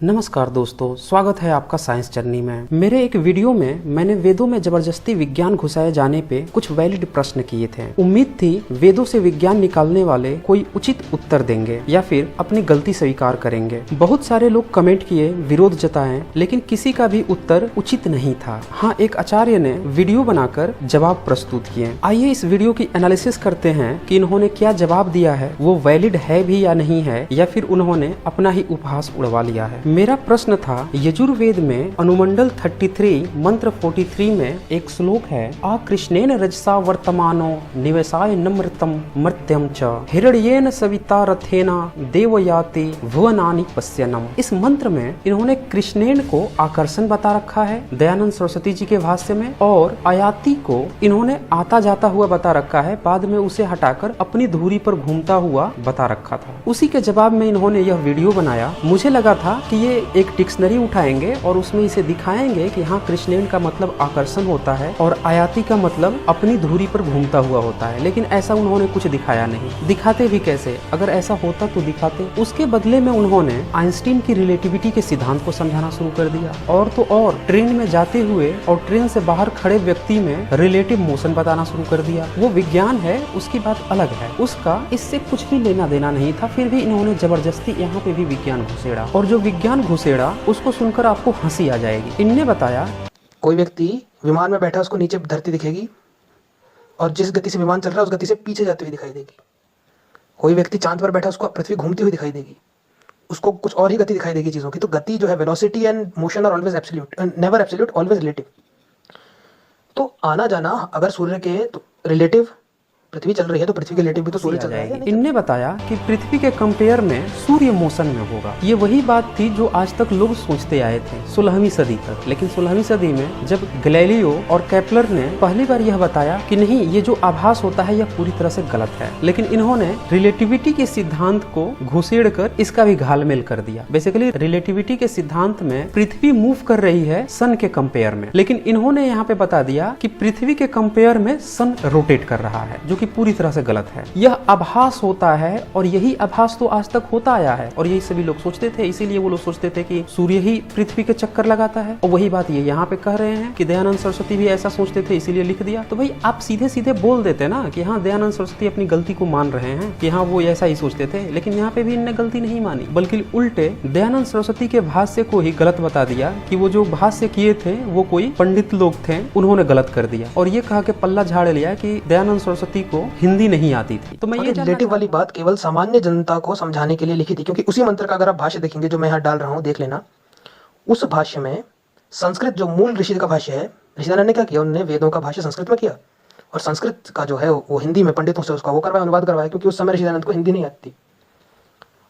नमस्कार दोस्तों, स्वागत है आपका साइंस जर्नी में। मेरे एक वीडियो में मैंने वेदों में जबरदस्ती विज्ञान घुसाए जाने पे कुछ वैलिड प्रश्न किए थे। उम्मीद थी वेदों से विज्ञान निकालने वाले कोई उचित उत्तर देंगे या फिर अपनी गलती स्वीकार करेंगे। बहुत सारे लोग कमेंट किए, विरोध जताए, लेकिन किसी का भी उत्तर उचित नहीं था। हाँ, एक आचार्य ने वीडियो बनाकर जवाब प्रस्तुत किए। आइए इस वीडियो की एनालिसिस करते हैं कि इन्होंने क्या जवाब दिया है, वो वैलिड है भी या नहीं है, या फिर उन्होंने अपना ही उपहास उड़वा लिया है। मेरा प्रश्न था, यजुर्वेद में अनुमंडल 33 मंत्र 43 में एक श्लोक है, आ कृष्णेन रजसा वर्तमानो निवेशाय नम्रतम मर्त्यम च हिरण्येन सविता रथेना देवयाति भुवनानि पश्यनम। इस मंत्र में इन्होंने कृष्णेन को आकर्षण बता रखा है दयानंद सरस्वती जी के भाष्य में, और आयाति को इन्होंने आता जाता हुआ बता रखा है, बाद में उसे हटाकर अपनी धुरी पर घूमता हुआ बता रखा था। उसी के जवाब में इन्होंने यह वीडियो बनाया। मुझे लगा था कि ये एक डिक्शनरी उठाएंगे और उसमें इसे दिखाएंगे कि हाँ, कृष्णेन का मतलब आकर्षण होता है और आयाति का मतलब अपनी धुरी पर घूमता हुआ होता है, लेकिन ऐसा उन्होंने कुछ दिखाया नहीं। दिखाते भी कैसे? अगर ऐसा होता तो दिखाते। उसके बदले में उन्होंने आइंस्टीन की रिलेटिविटी के सिद्धांत को समझाना शुरू कर दिया, और तो और ट्रेन में जाते हुए और ट्रेन से बाहर खड़े व्यक्ति में रिलेटिव मोशन बताना शुरू कर दिया। वो विज्ञान है, उसकी बात अलग है, उसका इससे कुछ भी लेना देना नहीं था, फिर भी इन्होंने जबरदस्ती यहाँ पे भी विज्ञान घुसेड़ा, और जो विज्ञान घुसेड़ा उसको सुनकर आपको हंसी आ जाएगी। इनने बताया, कोई व्यक्ति विमान में बैठा, उसको नीचे धरती दिखेगी और जिस गति से विमान चल रहा है उस गति से पीछे जाती हुई दिखाई देगी। कोई व्यक्ति चांद पर बैठा, उसको पृथ्वी घूमती हुई दिखाई देगी, उसको कुछ और ही गति दिखाई देगी चीजों की। तो गति जो है, velocity and motion are always absolute, never absolute, always relative. तो आना जाना अगर सूर्य के तो रिलेटिव, पृथ्वी चल रही है तो पृथ्वी के रिलेटिव भी तो सूर्य चल रहा है। इनने बताया कि पृथ्वी के कंपेयर में सूर्य मोशन में होगा। ये वही बात थी जो आज तक लोग सोचते आए थे 16वीं सदी तक। लेकिन 16वीं सदी में जब गैलीलियो और केपलर ने पहली बार यह बताया कि नहीं, ये जो आभास होता है यह पूरी तरह से गलत है, लेकिन इन्होंने रिलेटिविटी के सिद्धांत को घुसेड़ कर इसका भी घालमेल कर दिया। बेसिकली रिलेटिविटी के सिद्धांत में पृथ्वी मूव कर रही है सन के कंपेयर में, लेकिन इन्होंने यहाँ पे बता दिया कि पृथ्वी के कंपेयर में सन रोटेट कर रहा है, जो कि पूरी तरह से गलत है। यह आभास होता है, और यही आभास तो आज तक होता आया है, और यही सभी लोग सोचते थे। इसीलिए वो लोग सोचते थे कि सूर्य ही पृथ्वी के चक्कर लगाता है, और वही बात ये यहाँ पे कह रहे हैं कि दयानंद सरस्वती भी ऐसा सोचते थे, इसीलिए लिख दिया। तो भाई आप सीधे सीधे बोल देते ना कि हाँ, दयानंद सरस्वती अपनी गलती को मान रहे हैं कि हाँ, वो ऐसा ही सोचते थे, लेकिन यहाँ पे भी इनने गलती नहीं मानी, बल्कि उल्टे दयानंद सरस्वती के भाष्य को ही गलत बता दिया कि वो जो भाष्य किए थे वो कोई पंडित लोग थे, उन्होंने गलत कर दिया, और ये कहा कि पल्ला झाड़ लिया कि दयानंद सरस्वती को हिंदी नहीं आती थी। तो मैं ये रिलेटिव वाली बात केवल सामान्य जनता को समझाने के लिए लिखी थी, क्योंकि उसी मंत्र का अगर आप भाष्य देखेंगे जो मैं यहाँ डाल रहा हूँ, देख लेना, उस भाष्य में संस्कृत जो मूल ऋषि का भाष्य है, ऋषिदान ने क्या किया, उन्होंने वेदों का भाष्य संस्कृत में किया, और संस्कृत का जो है वो हिंदी में पंडितों से उसका वो करवाया, अनुवाद करवाया, क्योंकि उस समय ऋषिदानंद को हिंदी नहीं आती थी,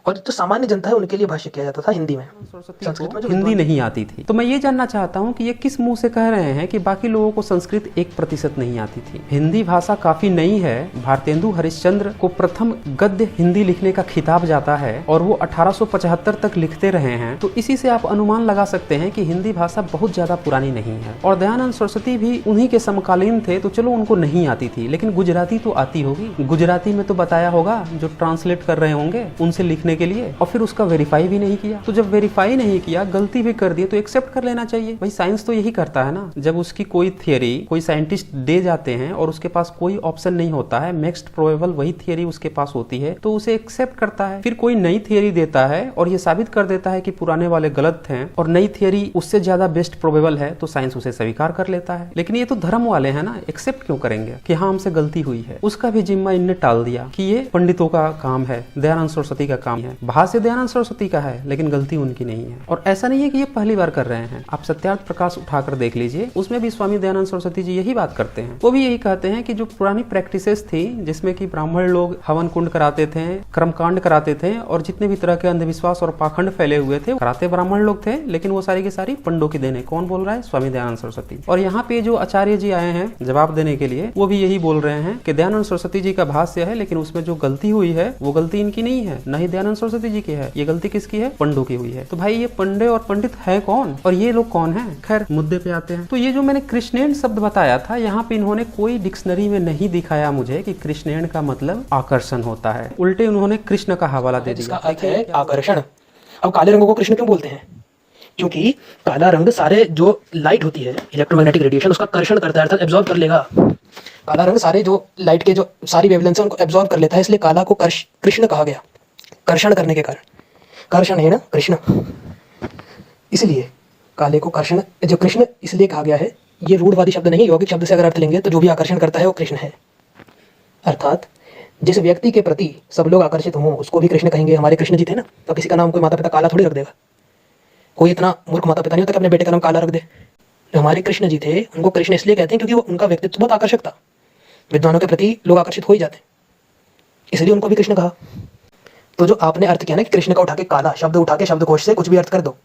और जो सामान्य जनता है उनके लिए भाष्य किया जाता था हिंदी में, संस्कृत में हिंदी नहीं आती थी। तो मैं ये जानना चाहता हूँ कि ये किस मुंह से कह रहे हैं कि बाकी लोगों को संस्कृत 1% नहीं आती थी। हिंदी भाषा काफी नई है। भारतेंदु हरिश्चंद्र को प्रथम गद्य हिंदी लिखने का खिताब जाता है, और वो 1875 तक लिखते रहे हैं। तो इसी से आप अनुमान लगा सकते हैं कि हिंदी भाषा बहुत ज्यादा पुरानी नहीं है, और दयानंद सरस्वती भी उन्हीं के समकालीन थे, तो चलो उनको नहीं आती थी, लेकिन गुजराती तो आती होगी। गुजराती में तो बताया होगा, जो ट्रांसलेट कर रहे होंगे उनसे लिखने के लिए, और फिर उसका वेरीफाई भी नहीं किया। तो जब वेरीफाई नहीं किया, गलती भी कर दी, तो एक्सेप्ट कर लेना चाहिए। भाई साइंस तो यही करता है ना, जब उसकी कोई थियरी कोई साइंटिस्ट दे जाते हैं और उसके पास कोई ऑप्शन नहीं होता है, नेक्स्ट प्रोबेबल वही थियरी उसके पास होती है, तो उसे एक्सेप्ट करता है। फिर कोई नई थियरी देता है और ये साबित कर देता है कि पुराने वाले गलत थे, और नई थियरी उससे ज्यादा बेस्ट प्रोबेबल है, तो साइंस उसे स्वीकार कर लेता है। लेकिन ये तो धर्म वाले हैं ना, एक्सेप्ट क्यों करेंगे कि हाँ, हमसे गलती हुई है। उसका भी जिम्मा इनने टाल दिया कि ये पंडितों का काम है, दयानंद सरस्वती का काम है। भाष्य दयानंद सरस्वती का है, लेकिन गलती उनकी नहीं है। और ऐसा नहीं है कि ये पहली बार कर रहे हैं, आप सत्यार्थ प्रकाश उठाकर देख लीजिए, उसमें भी स्वामी दयानंद सरस्वती जी यही बात करते हैं। वो भी यही कहते हैं कि जो पुरानी प्रैक्टिसेस थी, जिसमें कि ब्राह्मण लोग हवन कुंड कराते थे, कर्मकांड कराते थे, और जितने भी तरह के अंधविश्वास और पाखंड फैले हुए थे, कराते ब्राह्मण लोग थे, लेकिन वो सारी की सारी पंडों की देने। कौन बोल रहा है? स्वामी दयानंद सरस्वती। और यहाँ पे जो आचार्य जी आए हैं जवाब देने के लिए, वो भी यही बोल रहे हैं कि दयानंद सरस्वती जी का भाष्य है, लेकिन उसमें जो गलती हुई है वो गलती इनकी नहीं है, न ही दयानंद सरस्वती जी की है, ये गलती किसकी है? पंडों की हुई है। तो भाई ये पंडे और पंडित है कौन, और ये लोग कौन हैं? खैर मुद्दे पे आते हैं। तो ये जो मैंने कृष्णेन शब्द बताया था, यहाँ पे इन्होंने कोई डिक्शनरी में नहीं दिखाया मुझे कि कृष्णेन का मतलब आकर्षण होता है, उल्टे उन्होंने कृष्ण का हवाला दे दिया। आकर्षण। अब काले रंगों को कृष्ण क्यों बोलते हैं? क्योंकि काला रंग सारे जो लाइट होती है इलेक्ट्रोमैग्नेटिक रेडिएशन उसका कर्षण करता है, अर्थात एब्जॉर्ब कर लेगा। काला रंग सारे जो लाइट के जो सारी वेवलेंथ है उनको एब्जॉर्ब कर लेता है, इसलिए काला को कृष्ण कहा गया, कर्षण करने के कारण। कर्षण है ना कृष्ण, इसलिए काले को कर्षण जो कृष्ण इसलिए कहा गया है। ये रूढ़वादी शब्द नहीं, यौगिक शब्द से अगर अर्थ लेंगे तो जो भी आकर्षण करता है वो कृष्ण है। अर्थात जिस व्यक्ति के प्रति सब लोग आकर्षित हों उसको भी कृष्ण कहेंगे। हमारे कृष्ण जी थे ना, तो किसी का नाम कोई माता पिता काला थोड़ी रख देगा। कोई इतना मूर्ख माता पिता नहीं होता कि अपने बेटे का नाम काला रख दे। जो हमारे कृष्ण जी थे उनको कृष्ण इसलिए कहते हैं क्योंकि वो उनका व्यक्तित्व बहुत आकर्षक था। विद्वानों के प्रति लोग आकर्षित हो ही जाते, इसलिए उनको भी कृष्ण कहा। तो जो आपने अर्थ किया ना कि कृष्ण का उठा के काला शब्द उठा के शब्दकोश से कुछ भी अर्थ कर दो,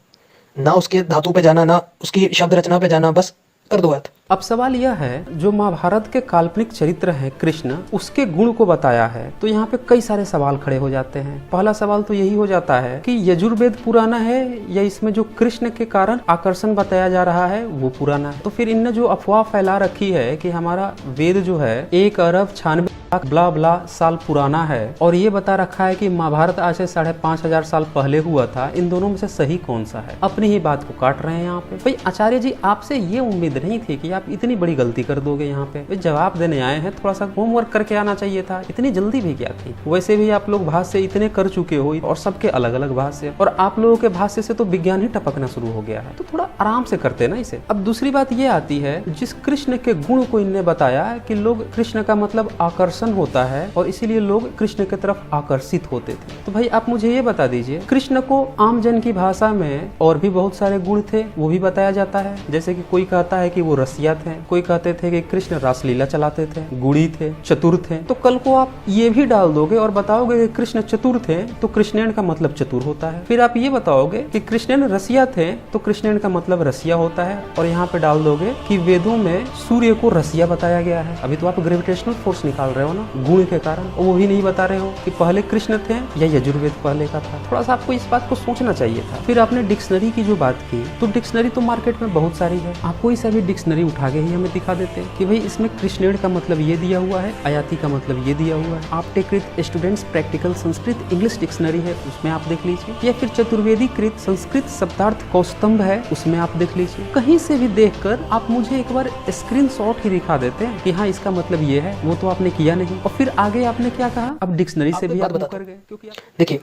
ना उसके धातु पे जाना ना उसकी शब्द रचना पे जाना, बस कर दो अर्थ। अब सवाल यह है, जो महाभारत के काल्पनिक चरित्र हैं कृष्ण, उसके गुण को बताया है, तो यहाँ पे कई सारे सवाल खड़े हो जाते हैं। पहला सवाल तो यही हो जाता है कि यजुर्वेद पुराना है या इसमें जो कृष्ण के कारण आकर्षण बताया जा रहा है वो पुराना है। तो फिर इनने जो अफवाह फैला रखी है कि हमारा वेद जो है 1 अरब 96 लाख ब्ला ब्ला साल पुराना है, और ये बता रखा है कि महाभारत आज से 5,500 साल पहले हुआ था, इन दोनों में से सही कौन सा है? अपनी ही बात को काट रहे हैं यहाँ पे। भाई आचार्य जी, आपसे ये उम्मीद नहीं थी कि आप इतनी बड़ी गलती कर दोगे। यहाँ पे जवाब देने आए हैं, थोड़ा सा होमवर्क करके आना चाहिए था। इतनी जल्दी भी क्या थी? वैसे भी आप लोग भाष्य इतने कर चुके हो और सबके अलग अलग भाष्य, और आप लोगों के भाष्य से तो विज्ञान ही टपकना शुरू हो गया है, तो थोड़ा आराम से करते ना इसे। अब दूसरी बात ये आती है, जिस कृष्ण के गुण को इनने बताया कि लोग कृष्ण का मतलब आकर्षण होता है और इसीलिए लोग कृष्ण की तरफ आकर्षित होते थे। तो भाई आप मुझे ये बता दीजिए, कृष्ण को आम जन की भाषा में और भी बहुत सारे गुण थे वो भी बताया जाता है। जैसे कि कोई कहता है कि वो रसिया थे, कोई कहते थे कि कृष्ण रासलीला चलाते थे, गुड़ी थे, चतुर थे। तो कल को आप ये भी डाल दोगे और बताओगे कि कृष्ण चतुर थे तो कृष्णन का मतलब चतुर होता है। फिर आप ये बताओगे कि कृष्णन रसिया थे तो कृष्णन का मतलब रसिया होता है, और यहाँ पे डाल दोगे कि वेदों में सूर्य को रसिया बताया गया है। अभी तो आप ग्रेविटेशनल फोर्स निकाल रहे हो ना गुण के कारण, और वो भी नहीं बता रहे हो कि पहले कृष्ण थे या यजुर्वेद पहले का था। थोड़ा सा आपको इस बात को सोचना चाहिए था। फिर आपने डिक्शनरी की जो बात की, तो डिक्शनरी तो मार्केट में बहुत सारी है, आप कोई सा भी डिक्शनरी उठा के ही हमें दिखा देते हैं कि भाई इसमें कृष्णेण का मतलब ये दिया हुआ है, आयाति का मतलब ये दिया हुआ है। आपटे कृत students practical Sanskrit English dictionary है, उसमें आप देख लीजिए, या फिर चतुर्वेदी कृत संस्कृत शब्दार्थ कौस्तंभ है, उसमें आप देख लीजिए। कहीं से भी देखकर आप मुझे एक बार स्क्रीनशॉट ही दिखा देते हैं कि हाँ इसका मतलब ये है, वो तो आपने किया नहीं। और फिर आगे आपने क्या कहा, अब डिक्शनरी से भी आप कर गए। क्योंकि देखिए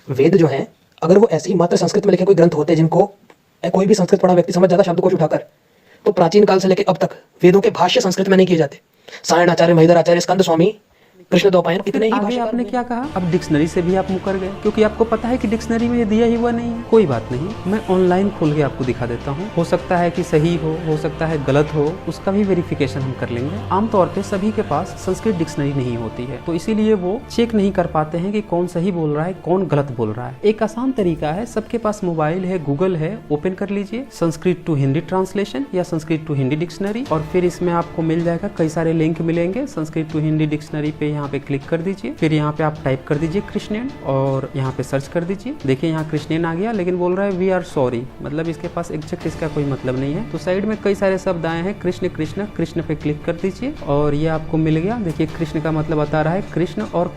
वेद जो है, अगर वो ऐसे ही मात्र संस्कृत में लिखे कोई ग्रंथ होते जिनको कोई भी संस्कृत पढ़ा व्यक्ति समझ जाता शब्दकोश उठाकर, तो प्राचीन काल से लेकर अब तक वेदों के भाष्य संस्कृत में नहीं किए जाते। सायण आचार्य, महिधर आचार्य, स्कंद स्वामी, कृष्ण द्वैपायन, कितने ही भाष्य। आपने क्या कहा, अब डिक्शनरी से भी आप मुकर गए, क्योंकि आपको पता है कि डिक्शनरी में ये दिया ही हुआ नहीं है। कोई बात नहीं, मैं ऑनलाइन खोल के आपको दिखा देता हूँ। हो सकता है कि सही हो सकता है गलत हो, उसका भी वेरिफिकेशन हम कर लेंगे। आमतौर पे सभी के पास संस्कृत डिक्शनरी नहीं होती है, तो इसीलिए वो चेक नहीं कर पाते हैं कि कौन सही बोल रहा है कौन गलत बोल रहा है। एक आसान तरीका है, सबके पास मोबाइल है, गूगल है, ओपन कर लीजिए संस्कृत टू हिंदी ट्रांसलेशन या संस्कृत टू हिंदी डिक्शनरी, और फिर इसमें आपको मिल जाएगा कई सारे लिंक मिलेंगे। संस्कृत टू हिंदी डिक्शनरी पे यहाँ पे क्लिक कर दीजिए, फिर यहाँ पे आप टाइप कर दीजिए कृष्णेन और यहाँ पे सर्च कर दीजिए। देखिए यहाँ कृष्णेन आ गया, लेकिन बोल रहा है वी आर सॉरी, मतलब इसके पास एग्जैक्ट इसका कोई मतलब नहीं है। तो साइड में कई सारे शब्द आए हैं, कृष्ण कृष्ण, कृष्ण पे क्लिक कर दीजिए और ये आपको मिल गया। देखिए कृष्ण का मतलब बता रहा है कृष्ण, और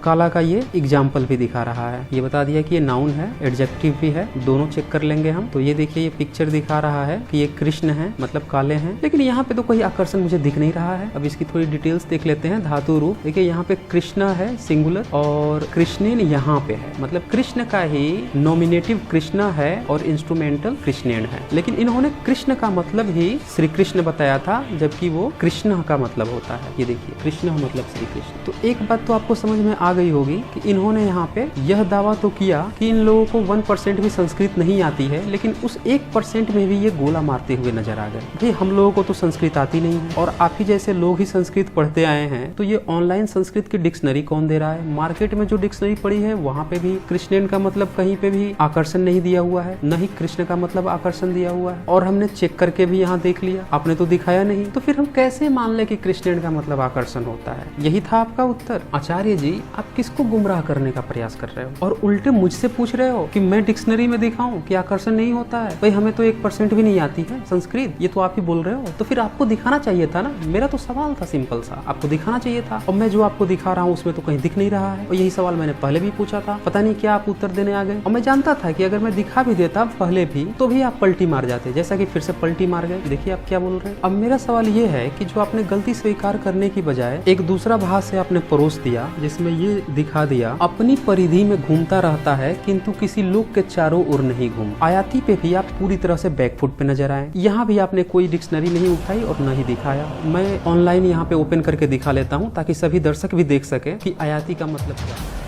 काला का ये एग्जाम्पल भी दिखा रहा है। ये बता दिया कि ये नाउन है, एडजेक्टिव भी है, दोनों चेक कर लेंगे हम। तो ये देखिए ये पिक्चर दिखा रहा है कि ये कृष्ण है, मतलब काले हैं, लेकिन यहाँ पे तो कोई आकर्षण मुझे दिख नहीं रहा है। अब इसकी थोड़ी डिटेल्स देख लेते हैं। धातु रूप देखिए, यहाँ पे कृष्ण है सिंगुलर और कृष्णेन यहाँ पे है, मतलब कृष्ण का ही नॉमिनेटिव कृष्ण है और इंस्ट्रूमेंटल कृष्णेन है, लेकिन इन्होंने कृष्ण का मतलब ही श्री कृष्ण बताया था, जबकि वो कृष्ण का मतलब होता है। ये देखिए कृष्ण मतलब श्री कृष्ण। तो एक बात तो आपको समझ में आ गई होगी कि इन्होंने यहाँ पे यह दावा तो किया कि इन लोगों को 1% भी संस्कृत नहीं आती है, लेकिन उस 1% में भी ये गोला मारते हुए नजर आ गए। भाई हम लोगों को तो संस्कृत आती नहीं है, और आप ही जैसे लोग ही संस्कृत पढ़ते आए हैं, तो ये ऑनलाइन संस्कृत की डिक्शनरी कौन दे रहा है? मार्केट में जो डिक्शनरी पड़ी है वहाँ पे भी कृष्णेन का मतलब कहीं पे भी आकर्षण नहीं दिया हुआ है, न ही कृष्ण का मतलब आकर्षण दिया हुआ है, और हमने चेक करके भी यहाँ देख लिया, आपने तो दिखाया नहीं, तो फिर हम कैसे मान ले कि कृष्णेन का मतलब आकर्षण होता है? यही था आपका उत्तर। आचार्य जी आप किसको गुमराह करने का प्रयास कर रहे हो, और उल्टे मुझसे पूछ रहे हो कि मैं डिक्शनरी में दिखाऊं कि आकर्षण नहीं होता है? भाई हमें तो 1% भी नहीं आती है संस्कृत, ये तो आप ही बोल रहे हो। तो फिर आपको दिखाना चाहिए था ना, मेरा तो सवाल था सिंपल सा, आपको दिखाना चाहिए था। और मैं जो आपको दिखा रहा हूँ उसमें तो कहीं दिख नहीं रहा है। और यही सवाल मैंने पहले भी पूछा था, पता नहीं क्या आप उत्तर देने आ गए। और मैं जानता था कि अगर मैं दिखा भी देता पहले भी तो भी आप पलटी मार जाते, जैसा कि फिर से पलटी मार गए। देखिए आप क्या बोल रहे हैं। अब मेरा सवाल ये है कि जो आपने गलती स्वीकार करने की बजाय एक दूसरा भाष्य आपने परोस दिया जिसमें ये दिखा दिया, अपनी परिधि में घूमता रहता है किंतु किसी लोक के चारों ओर नहीं घूम। आयाती पे भी आप पूरी तरह से बैकफुट पे नजर आए। यहाँ भी आपने कोई डिक्शनरी नहीं उठाई और न ही दिखाया। मैं ऑनलाइन यहाँ पे ओपन करके दिखा लेता हूँ ताकि सभी दर्शक भी देख सके कि आयाती का मतलब क्या है।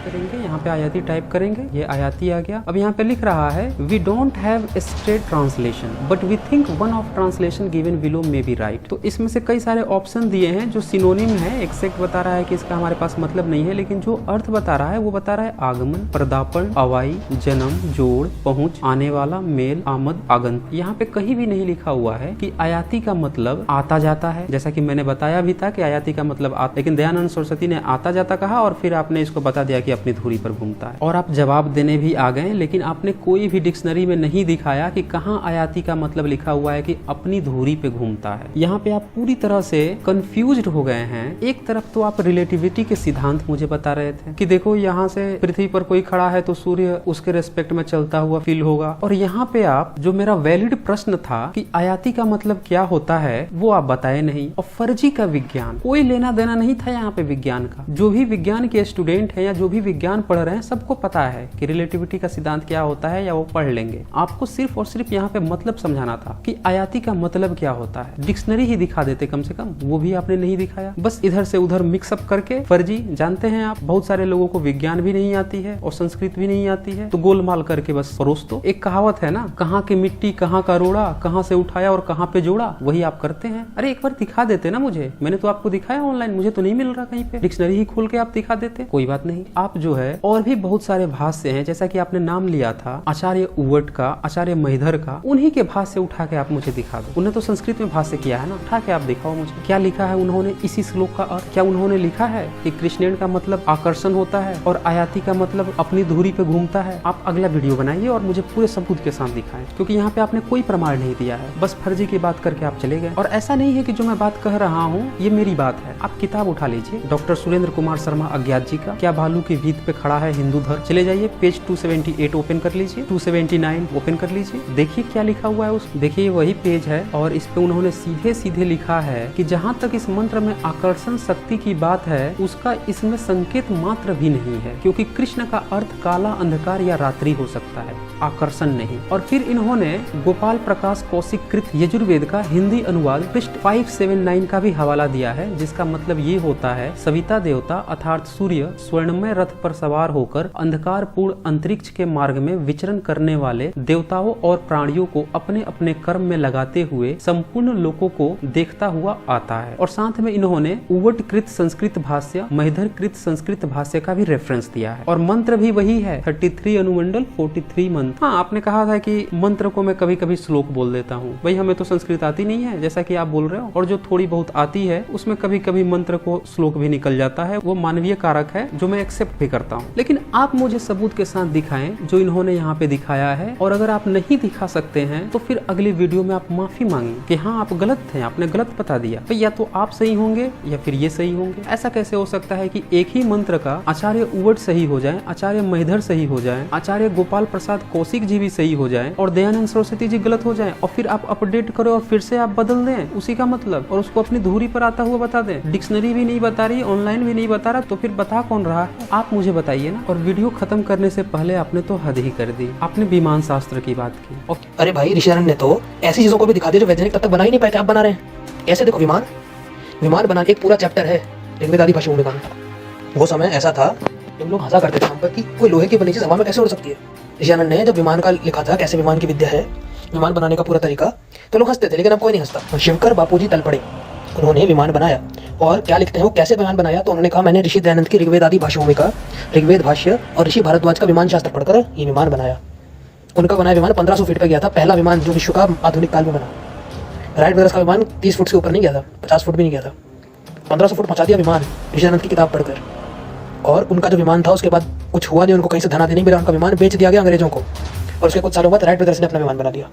करेंगे यहाँ पे आयाती टाइप करेंगे, ये आयाती आ गया। अब यहाँ पे लिख रहा है we don't have a straight translation but we think one of translation given below may be right. तो इसमें से कई सारे ऑप्शन दिए हैं जो सिनोनिम है। एक्सेक्ट बता रहा है कि इसका हमारे पास मतलब नहीं है, लेकिन जो अर्थ बता रहा है वो बता रहा है आगमन, पदार्पण, अवाई, जन्म, जोड़, पहुंच, आने वाला, मेल, आमद, आगंत। यहाँ पे कहीं भी नहीं लिखा हुआ है कि आयाती का मतलब आता जाता है, जैसा कि मैंने बताया भी था कि आयाती का मतलब आता, लेकिन दयानंद सरस्वती ने आता जाता कहा और फिर आपने इसको बता दिया कि अपनी धुरी पर घूमता है। और आप जवाब देने भी आ गए, लेकिन आपने कोई भी डिक्शनरी में नहीं दिखाया कि कहाँ आयाती का मतलब लिखा हुआ है कि अपनी धुरी पे घूमता है। यहाँ पे आप पूरी तरह से कंफ्यूज्ड हो गए हैं। एक तरफ तो आप रिलेटिविटी के सिद्धांत मुझे बता रहे थे कि देखो यहाँ से पृथ्वी पर कोई खड़ा है तो सूर्य उसके रेस्पेक्ट में चलता हुआ फील होगा, और यहाँ पे आप जो मेरा वैलिड प्रश्न था कि आयाती का मतलब क्या होता है वो आप बताए नहीं। और फर्जी का विज्ञान, कोई लेना देना नहीं था यहाँ पे विज्ञान का। जो भी विज्ञान के स्टूडेंट है या जो भी विज्ञान पढ़ रहे हैं सबको पता है कि रिलेटिविटी का सिद्धांत क्या होता है, या वो पढ़ लेंगे। आपको सिर्फ और सिर्फ यहाँ पे मतलब समझाना था कि आयाती का मतलब क्या होता है। डिक्शनरी ही दिखा देते कम से कम, वो भी आपने नहीं दिखाया। बस इधर से उधर मिक्सअप करके फर्जी। जानते हैं आप बहुत सारे लोगों को विज्ञान भी नहीं आती है और संस्कृत भी नहीं आती है, तो गोलमाल करके बस परोस दो। एक कहावत है ना, कहाँ की मिट्टी कहाँ का रोड़ा, कहाँ से उठाया और कहाँ पे जोड़ा, वही आप करते हैं। अरे एक बार दिखा देते ना मुझे, मैंने तो आपको दिखाया ऑनलाइन, मुझे तो नहीं मिल रहा कहीं पे। डिक्शनरी ही खोल के आप दिखा देते। कोई बात नहीं, आप जो है और भी बहुत सारे भाष्य हैं, जैसा कि आपने नाम लिया था आचार्य उवट का, आचार्य महिधर का, उन्हीं के भाष्य उठा के आप मुझे दिखा दो। उन्हें तो संस्कृत में भाष्य किया है ना, उठा के आप दिखाओ मुझे क्या लिखा है उन्होंने इसी श्लोक का अर्थ। क्या उन्होंने लिखा है कि कृष्णेन का मतलब आकर्षण होता है और आयाती का मतलब अपनी धुरी पे घूमता है। आप अगला वीडियो बनाइए और मुझे पूरे सबूत के साथ दिखाएं, क्योंकि यहाँ पे आपने कोई प्रमाण नहीं दिया है, बस फर्जी की बात करके आप चले गए। और ऐसा नहीं है कि जो मैं बात कह रहा हूँ ये मेरी बात है। आप किताब उठा लीजिए, डॉक्टर सुरेंद्र कुमार शर्मा अज्ञात जी का क्या भालू की भीत पे खड़ा है हिंदू धर्म, चले जाइए पेज 278 ओपन कर लीजिए, 279 ओपन कर लीजिए, देखिए क्या लिखा हुआ है उस। देखिए वही पेज है और इस पे उन्होंने सीधे सीधे लिखा है कि जहाँ तक इस मंत्र में आकर्षण शक्ति की बात है उसका इसमें संकेत मात्र भी नहीं है, क्योंकि कृष्ण का अर्थ काला अंधकार या रात्रि हो सकता है, आकर्षण नहीं। और फिर इन्होंने गोपाल प्रकाश कौशिक कृत यजुर्वेद का हिंदी अनुवाद पृष्ठ 579 का भी हवाला दिया है, जिसका मतलब ये होता है सविता देवता अर्थात सूर्य स्वर्णमय रथ पर सवार होकर अंधकार पूर्ण अंतरिक्ष के मार्ग में विचरण करने वाले देवताओं और प्राणियों को अपने अपने कर्म में लगाते हुए संपूर्ण लोकों को देखता हुआ आता है। और साथ में इन्होंने उवट कृत संस्कृत भाष्य, महिधर कृत संस्कृत भाष्य का भी रेफरेंस दिया है। और मंत्र भी वही है, 33 अनुमंडल 43 मंत्र। हाँ, आपने कहा था कि मंत्र को मैं कभी कभी श्लोक बोल देता हूँ। भाई हमें तो संस्कृत आती नहीं है जैसा कि आप बोल रहे हो, और जो थोड़ी बहुत आती है उसमें कभी कभी मंत्र को श्लोक भी निकल जाता है, वो मानवीय कारक है जो मैं एक्सेप्ट भी करता हूँ। लेकिन आप मुझे सबूत के साथ दिखाएं जो इन्होंने यहाँ पे दिखाया है। और अगर आप नहीं दिखा सकते हैं तो फिर अगली वीडियो में आप माफी मांगे कि हाँ आप गलत थे, आपने गलत बता दिया। तो या तो आप सही होंगे या फिर ये सही होंगे। ऐसा कैसे हो सकता है कि एक ही मंत्र का आचार्य उवट सही हो जाए, आचार्य महिधर सही हो जाए, आचार्य गोपाल प्रसाद कौशिक जी भी सही हो जाए और दयानंद सरस्वती जी गलत हो जाए, और फिर आप अपडेट करो और फिर से आप बदल दें उसी का मतलब, और उसको अपनी धुरी पर आता हुआ बता दें। डिक्शनरी भी नहीं बता रही, ऑनलाइन भी नहीं बता रहा, तो फिर बता कौन रहा है? आप मुझे बताइए ना। और वीडियो खत्म करने से पहले आपने तो हद ही कर दी, आपने विमान शास्त्र की बात की। अरे भाई ऋषियानंद ने तो ऐसी चीजों को भी दिखा दिया जो वैज्ञानिक तब तक बना ही नहीं पाए थे, आप बना रहे हैं। ऐसे देखो विमान बनाने एक पूरा चैप्टर है ऋग्वेद आदि भाषाओं में। वो समय ऐसा था जब लोग हंसा करते थे हम पर कि कोई लोहे की बनी चीज हवा में कैसे उड़ सकती है। ऋषियानंद ने जब विमान का लिखा था, कैसे विमान की विद्या है, विमान बनाने का पूरा तरीका, तो लोग हंसते थे, लेकिन अब कोई नहीं हंसता। शिवकर बापूजी तल पड़े, उन्होंने विमान बनाया। और क्या लिखते हैं वो, कैसे विमान बनाया, तो उन्होंने कहा मैंने ऋषि दयानंद की ऋग्वेद आदि भाषाओं में का ऋग्वेद भाष्य और ऋषि भारद्वाज का विमान शास्त्र पढ़कर ये विमान बनाया। उनका बनाया विमान 1500 फीट पे गया था, पहला विमान जो विश्व का आधुनिक काल में बना। राइट ब्रदर्स का विमान 30 फुट से ऊपर नहीं गया था, 50 फुट भी नहीं गया था, 1500 फुट पहुंचा दिया विमान ऋषियानंद की किताब पढ़कर। और उनका जो विमान था उसके बाद कुछ हुआ नहीं, उनको कहीं से धनादि नहीं मिला, उनका विमान बेच दिया गया अंग्रेजों को, और उसके कुछ सालों बाद राइट ब्रदर्स ने अपना विमान बना दिया।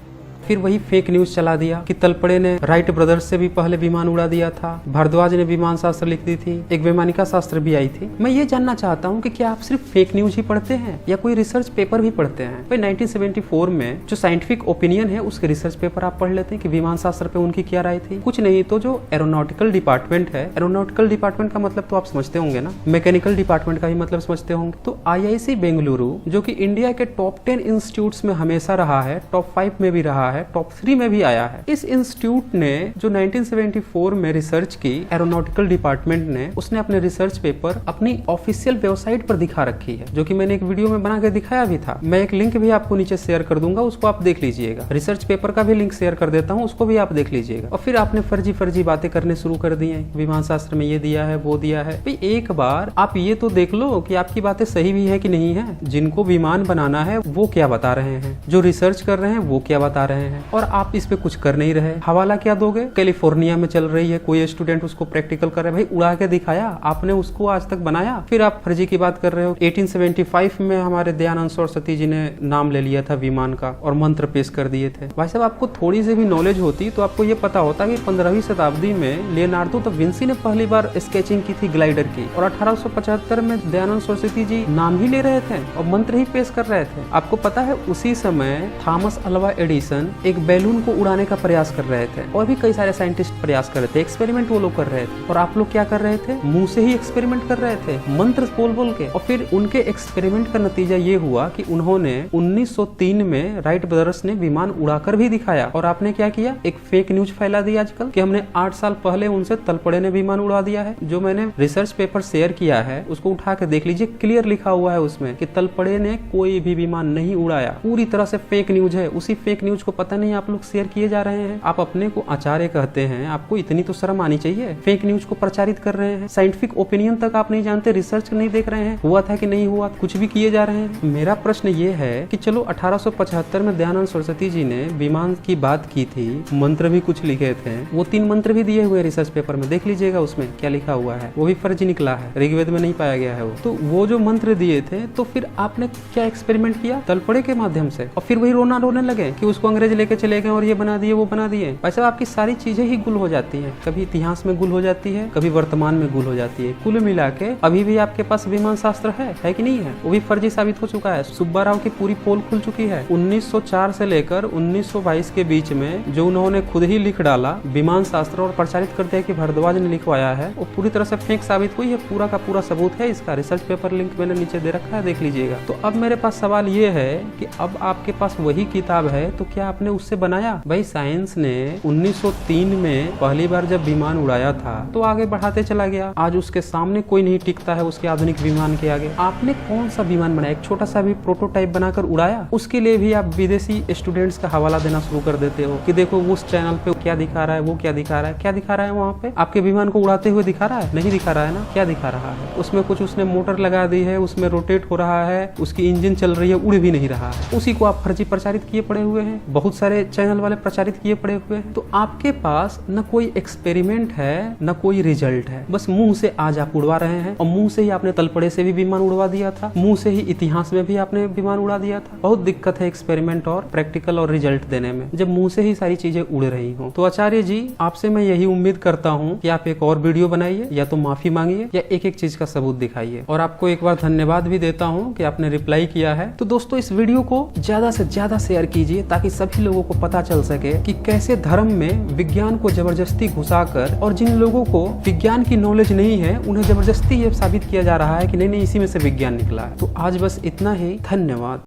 फिर वही फेक न्यूज चला दिया कि तलपड़े ने राइट ब्रदर्स से भी पहले विमान उड़ा दिया था, भारद्वाज ने विमान शास्त्र लिख दी थी, एक वैमानिका शास्त्र भी आई थी। मैं ये जानना चाहता हूँ कि क्या आप सिर्फ फेक न्यूज ही पढ़ते हैं या कोई रिसर्च पेपर भी पढ़ते हैं? भाई 1974 में जो साइंटिफिक ओपिनियन है उसके रिसर्च पेपर आप पढ़ लेते हैं कि विमान शास्त्र पे उनकी क्या राय थी। कुछ नहीं तो जो एरोनॉटिकल डिपार्टमेंट है, एरोनॉटिकल डिपार्टमेंट का मतलब तो आप समझते होंगे ना, मैकेनिकल डिपार्टमेंट का भी मतलब समझते होंगे। तो IIC बेंगलुरु जो कि इंडिया के टॉप 10 इंस्टीट्यूट्स में हमेशा रहा है, टॉप 5 में भी रहा है, टॉप 3 में भी आया है, इस इंस्टीट्यूट ने जो 1974 में रिसर्च की एरोनॉटिकल डिपार्टमेंट ने, उसने अपने रिसर्च पेपर अपनी ऑफिशियल वेबसाइट पर दिखा रखी है, जो कि मैंने एक वीडियो में बना के दिखाया भी था। मैं एक लिंक भी आपको नीचे शेयर कर दूंगा, उसको आप देख लीजिएगा। रिसर्च पेपर का भी लिंक शेयर कर देता हूँ, उसको भी आप देख लीजिएगा। और फिर आपने फर्जी बातें करने शुरू कर दी है, विमान शास्त्र में ये दिया है, वो दिया है। भाई एक बार आप ये तो देख लो कि आपकी बातें सही भी है कि नहीं है। जिनको विमान बनाना है वो क्या बता रहे हैं, जो रिसर्च कर रहे हैं वो क्या बता रहे हैं, और आप इस पे कुछ कर नहीं रहे। हवाला क्या दोगे? कैलिफोर्निया में चल रही है, कोई स्टूडेंट उसको प्रैक्टिकल कर रहा है, भाई उड़ा के दिखाया, आपने उसको आज तक बनाया। फिर आप फर्जी की बात कर रहे हो। 1875 में हमारे दयानंद सरस्वती जी ने नाम ले लिया था विमान का और मंत्र पेश कर दिए थे। भाई साहब आपको थोड़ी सी भी नॉलेज होती तो आपको ये पता होता कि 15वीं शताब्दी में लियोनार्डो दा विंसी ने पहली बार स्केचिंग की थी ग्लाइडर की, और 1875 में दयानंद सरस्वती जी नाम ही ले रहे थे और मंत्र ही पेश कर रहे थे। आपको पता है उसी समय थॉमस अल्वा एडिसन एक बैलून को उड़ाने का प्रयास कर रहे थे, और भी कई सारे साइंटिस्ट प्रयास कर रहे थे, एक्सपेरिमेंट वो लोग कर रहे थे, और आप लोग क्या कर रहे थे? मुंह से ही एक्सपेरिमेंट कर रहे थे, मंत्र बोल के। और फिर उनके एक्सपेरिमेंट का नतीजा ये हुआ कि उन्होंने 1903 में राइट ब्रदर्स ने विमान उड़ाकर भी दिखाया, और आपने क्या किया? एक फेक न्यूज फैला दी आजकल कि हमने 8 साल पहले उनसे तलपड़े ने विमान उड़ा दिया है। जो मैंने रिसर्च पेपर शेयर किया है उसको उठा के देख लीजिए, क्लियर लिखा हुआ है उसमें कि तलपड़े ने कोई भी विमान नहीं उड़ाया। पूरी तरह से फेक न्यूज है। उसी फेक न्यूज को पता नहीं आप लोग शेयर किए जा रहे हैं। आप अपने को आचार्य कहते हैं, आपको इतनी तो शर्म आनी चाहिए। फेक न्यूज को प्रचारित कर रहे हैं, साइंटिफिक ओपिनियन तक आप नहीं जानते, रिसर्च नहीं देख रहे हैं, हुआ था कि नहीं हुआ, कुछ भी किए जा रहे हैं। मेरा प्रश्न ये है कि चलो 1875 में दयानंद सरस्वती जी ने विमान की बात की थी, मंत्र भी कुछ लिखे थे, वो 3 मंत्र भी दिए हुए रिसर्च पेपर में, देख लीजिएगा उसमें क्या लिखा हुआ है, वो भी फर्जी निकला है, ऋग्वेद में नहीं पाया गया है वो। तो वो जो मंत्र दिए थे, तो फिर आपने क्या एक्सपेरिमेंट किया? तलपड़े के माध्यम से, और फिर वही रोने लगे कि उसको अंग्रेज लेके चले गए और ये बना दिए, वो बना दिए। वैसे आपकी सारी चीजें ही गुल हो जाती है, कभी इतिहास में गुल हो जाती है, कभी वर्तमान में गुल हो जाती है। कुल मिला के अभी भी आपके पास विमान शास्त्र है कि नहीं है? वो भी फर्जी साबित हो चुका है। सुब्बा राव की पूरी पोल खुल चुकी है। 1904 से लेकर 1922 के बीच में जो उन्होंने खुद ही लिख डाला विमान शास्त्र और प्रचारित कर दिया कि भारद्वाज ने लिखवाया है, वो पूरी तरह से फेक साबित हुई है। पूरा का पूरा सबूत है इसका, रिसर्च पेपर लिंक मैंने नीचे दे रखा है, देख लीजिएगा। तो अब मेरे पास सवाल ये है कि अब आपके पास वही किताब है तो क्या आपने उससे बनाया? भाई साइंस ने 1903 में पहली बार जब विमान उड़ाया था तो आगे बढ़ाते चला गया। आज उसके सामने कोई नहीं टिकता है उसके आधुनिक विमान के आगे। आपने कौन सा विमान बनाया? एक छोटा सा भी प्रोटोटाइप बनाकर उड़ाया? उसके लिए भी आप विदेशी स्टूडेंट्स का हवाला देना शुरू कर देते हो कि देखो उस चैनल पे क्या दिखा रहा है, वो क्या दिखा रहा है, क्या दिखा रहा है वहाँ पे? आपके विमान को उड़ाते हुए दिखा रहा है? नहीं दिखा रहा है ना। क्या दिखा रहा है? उसमें कुछ उसने मोटर लगा दी है, उसमें रोटेट हो रहा है, उसकी इंजन चल रही है, उड़ भी नहीं रहा है। उसी को आप फर्जी प्रचारित किए पड़े हुए हैं, बहुत सारे चैनल वाले प्रचारित किए पड़े हुए हैं। तो आपके पास न कोई एक्सपेरिमेंट है न कोई रिजल्ट है, बस मुंह से आज आप उड़वा रहे हैं। और मुंह से ही आपने तलपड़े से भी विमान उड़वा दिया था, मुंह से ही इतिहास में भी आपने विमान उड़ा दिया था। बहुत दिक्कत है एक्सपेरिमेंट और प्रैक्टिकल और रिजल्ट देने में, जब मुंह से ही सारी चीजें उड़ रही हो। तो आचार्य जी आपसे मैं यही उम्मीद करता हूँ कि आप एक और वीडियो बनाइए, या तो माफी मांगिए या एक एक चीज का सबूत दिखाइए। और आपको एक बार धन्यवाद भी देता हूँ कि आपने रिप्लाई किया है। तो दोस्तों इस वीडियो को ज्यादा से ज्यादा शेयर कीजिए ताकि सभी लोगों को पता चल सके कि कैसे धर्म में विज्ञान को जबरदस्ती घुसाकर, और जिन लोगों को विज्ञान की नॉलेज नहीं है उन्हें जबरदस्ती ये साबित किया जा रहा है कि नहीं इसी में से विज्ञान निकला है। तो आज बस इतना ही, धन्यवाद।